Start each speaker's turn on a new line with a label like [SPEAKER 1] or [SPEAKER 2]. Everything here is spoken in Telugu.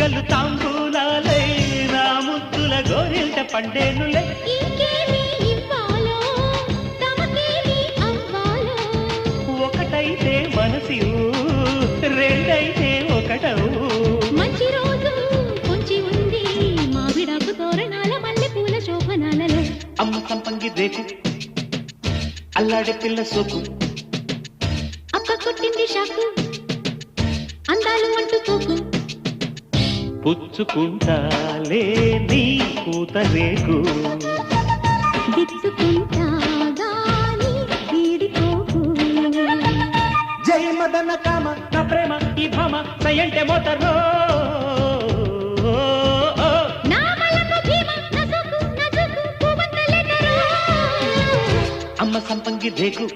[SPEAKER 1] పిల్లలు తాంబూలాలే నా ముద్దుల గోరింట పండేనులే
[SPEAKER 2] ఇంకేమి ఇవ్వాలో తమకేమి అవ్వాలో
[SPEAKER 1] ఒకటైతే మనసి రెండైతే ఒకటవు
[SPEAKER 2] మంచి రోజు కొంచి ఉంది మావిడాకు తోరణాల మల్లె పూల శోభనాలలో
[SPEAKER 1] అమ్మ సంపంగి రేకు అల్లాడే పిల్ల సోకు
[SPEAKER 2] అక్క కొట్టింది షాకు అందాలు అంటుకోకు
[SPEAKER 1] పుచ్చుకుంటాలే నీ పూత రేకు
[SPEAKER 2] దిచ్చుకుంటా గాని వీడిపోకు
[SPEAKER 1] జై మదన కామ నా ప్రేమ ఈ భామ సయంటే మోతరో
[SPEAKER 2] నా మలకు భీమ నా సోకు పువ్వంత లెటరు
[SPEAKER 1] అమ్మ సంపంగి రేకు